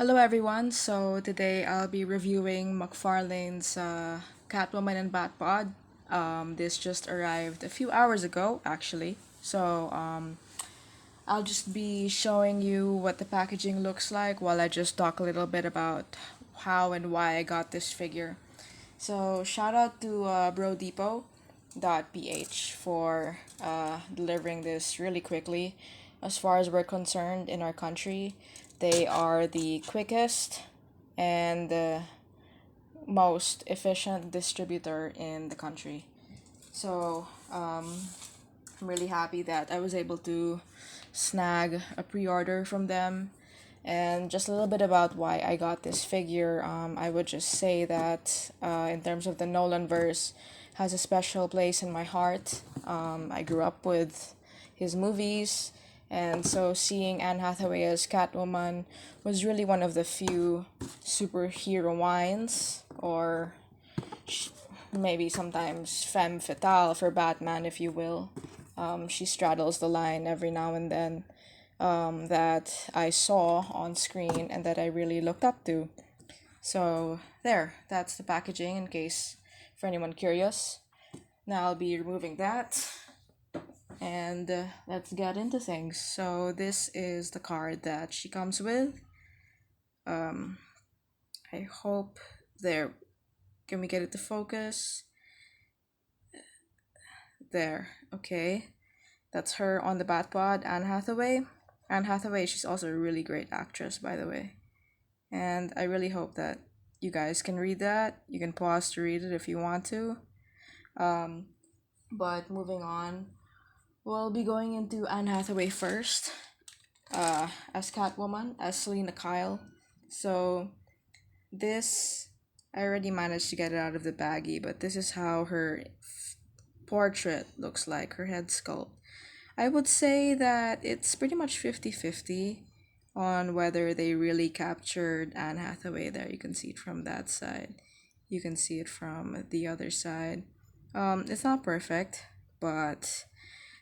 Hello everyone. So today I'll be reviewing McFarlane's Catwoman and Batpod. This just arrived a few hours ago, actually. So I'll just be showing you what the packaging looks like while I just talk a little bit about how and why I got this figure. So shout out to BroDepot.ph for delivering this really quickly. As far as we're concerned in our country, they are the quickest and most efficient distributor in the country. So I'm really happy that I was able to snag a pre-order from them. And just a little bit about why I got this figure. I would just say that in terms of the Nolan verse, has a special place in my heart. I grew up with his movies, and so seeing Anne Hathaway as Catwoman was really one of the few superhero wines, or maybe sometimes femme fatale for Batman, if you will. She straddles the line every now and then that I saw on screen and that I really looked up to. So, there, that's the packaging in case for anyone curious. Now I'll be removing that and let's get into things. So, this is the card that she comes with. Um, I hope there. Can we get it to focus? There, okay. That's her on the Batpod, Anne Hathaway. Anne Hathaway, she's also a really great actress, by the way. And I really hope that you guys can read that. You can pause to read it if you want to. Um, but moving on, we'll be going into Anne Hathaway first, as Catwoman, as Selena Kyle. So this, I already managed to get it out of the baggie, but this is how her portrait looks like, her head sculpt. I would say that it's pretty much 50-50 on whether they really captured Anne Hathaway there. You can see it from that side. You can see it from the other side. It's not perfect, but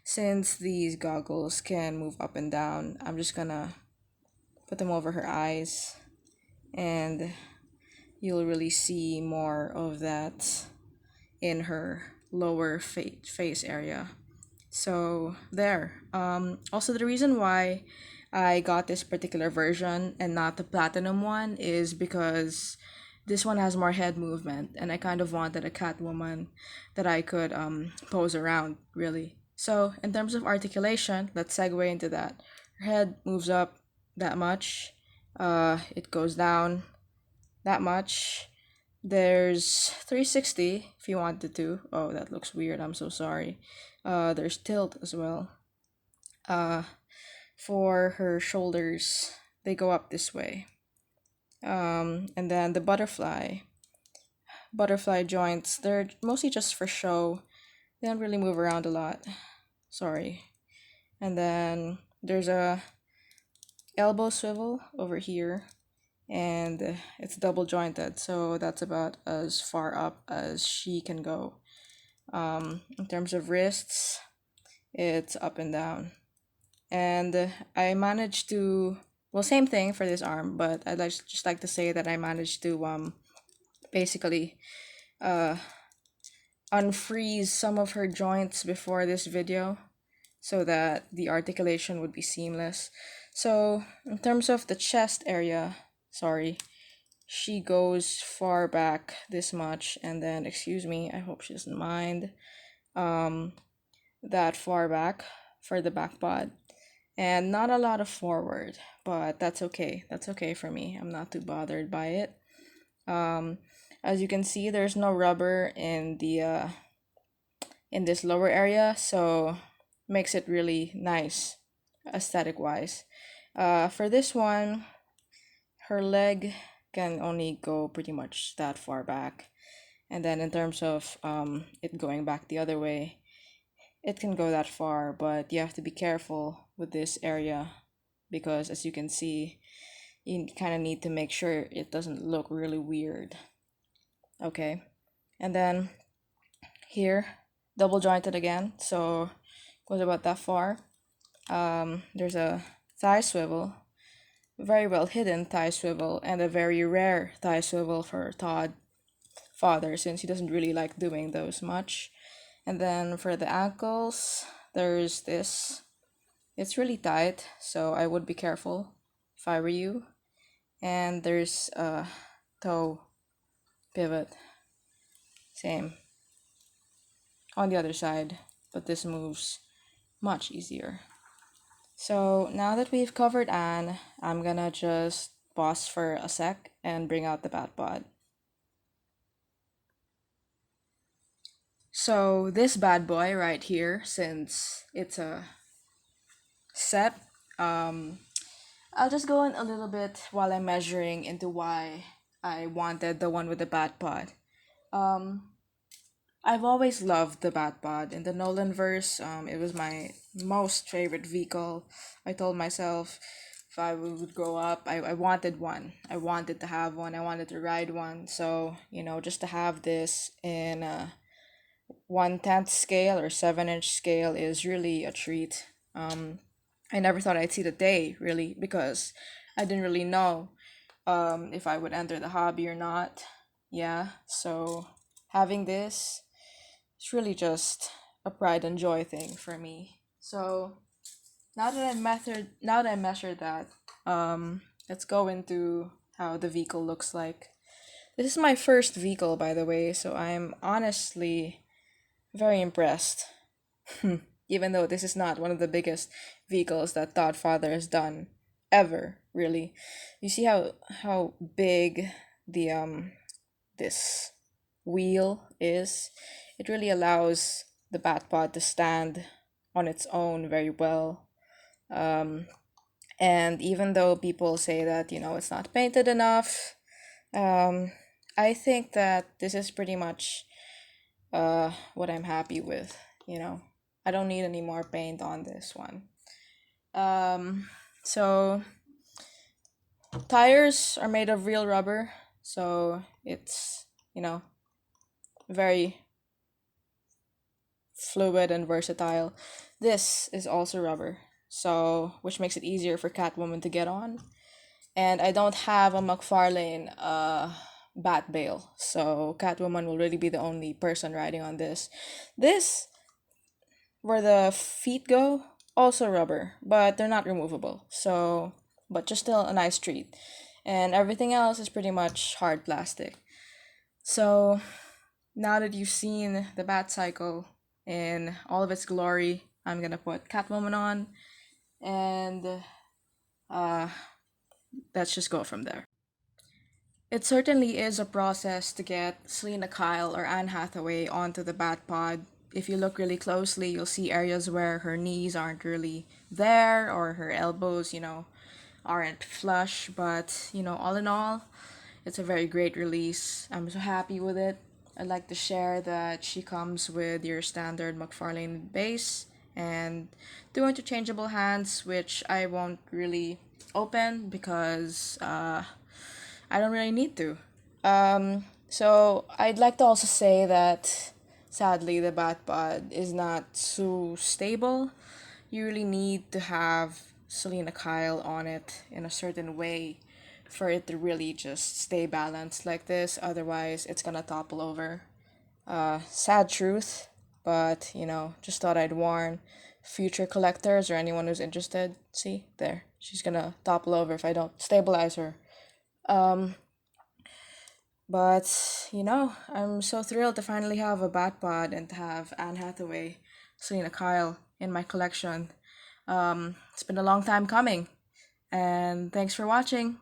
since these goggles can move up and down, I'm just gonna put them over her eyes and you'll really see more of that in her lower face area. So there. Also, the reason why I got this particular version and not the platinum one is because this one has more head movement, and I kind of wanted a Catwoman that I could pose around, really. So in terms of articulation, let's segue into that. Her head moves up that much. It goes down that much. There's 360 if you wanted to. Oh, that looks weird. I'm so sorry. There's tilt as well. Uh, for her shoulders, they go up this way. And then the butterfly joints, they're mostly just for show. They don't really move around a lot. Sorry. And then there's a elbow swivel over here, and it's double jointed, so that's about as far up as she can go. In terms of wrists, it's up and down. And I managed to, well, same thing for this arm, but I'd just like to say that I managed to basically uh unfreeze some of her joints before this video so that the articulation would be seamless. So in terms of the chest area, sorry, she goes far back this much, and then, excuse me, I hope she doesn't mind, um that far back for the back pod, and not a lot of forward, but that's okay for me. I'm not too bothered by it. um as you can see, there's no rubber in this lower area, so makes it really nice aesthetic wise. For this one, her leg can only go pretty much that far back, and then in terms of it going back the other way, it can go that far, but you have to be careful with this area because, as you can see, you kind of need to make sure it doesn't look really weird. Okay, and then here, double jointed again, so goes about that far. There's a thigh swivel, very well hidden thigh swivel and a very rare thigh swivel for Todd father since he doesn't really like doing those much. And then for the ankles, there's this. It's really tight, so I would be careful if I were you. And there's a toe pivot, same on the other side, but this moves much easier. So now that we've covered Anne, I'm gonna just pause for a sec and bring out the Batpod. So this bad boy right here, since it's a set, um, I'll just go in a little bit while I'm measuring into why I wanted the one with the Batpod. Um, I've always loved the Batpod in the Nolan verse. It was my most favorite vehicle. I told myself if I would grow up, I wanted one. I wanted to have one. I wanted to ride one. So, just to have this in a 1/10 scale or 7-inch scale is really a treat. I never thought I'd see the day, really, because I didn't really know if I would enter the hobby or not. Yeah, so having this, it's really just a pride and joy thing for me. So now that I measured that, let's go into how the vehicle looks like. This is my first vehicle, by the way, so I'm honestly very impressed. Even though this is not one of the biggest vehicles that Godfather has done ever, really. You see how big the this wheel is. It really allows the Batpod to stand on its own very well. Um, and even though people say that, it's not painted enough, um, I think that this is pretty much what I'm happy with, I don't need any more paint on this one. So tires are made of real rubber, so it's, very fluid and versatile. This is also rubber, so which makes it easier for Catwoman to get on. And I don't have a McFarlane bat bale, so Catwoman will really be the only person riding on this. This, where the feet go, also rubber, but they're not removable. So, but just still a nice treat. And everything else is pretty much hard plastic. So, now that you've seen the Bat Cycle in all of its glory, I'm gonna put Catwoman on, and uh, let's just go from there. It certainly is a process to get Selena Kyle or Anne Hathaway onto the Batpod. If you look really closely, you'll see areas where her knees aren't really there or her elbows, aren't flush. But, all in all, it's a very great release. I'm so happy with it. I'd like to share that she comes with your standard McFarlane base and two interchangeable hands, which I won't really open because I don't really need to. So I'd like to also say that sadly the Batpod is not so stable. You really need to have Selena Kyle on it in a certain way for it to really just stay balanced like this. Otherwise, it's gonna topple over. Sad truth, but just thought I'd warn future collectors or anyone who's interested. See, there, she's gonna topple over if I don't stabilize her. Um, but I'm so thrilled to finally have a Batpod and to have Anne Hathaway, Selena Kyle in my collection. It's been a long time coming, and thanks for watching.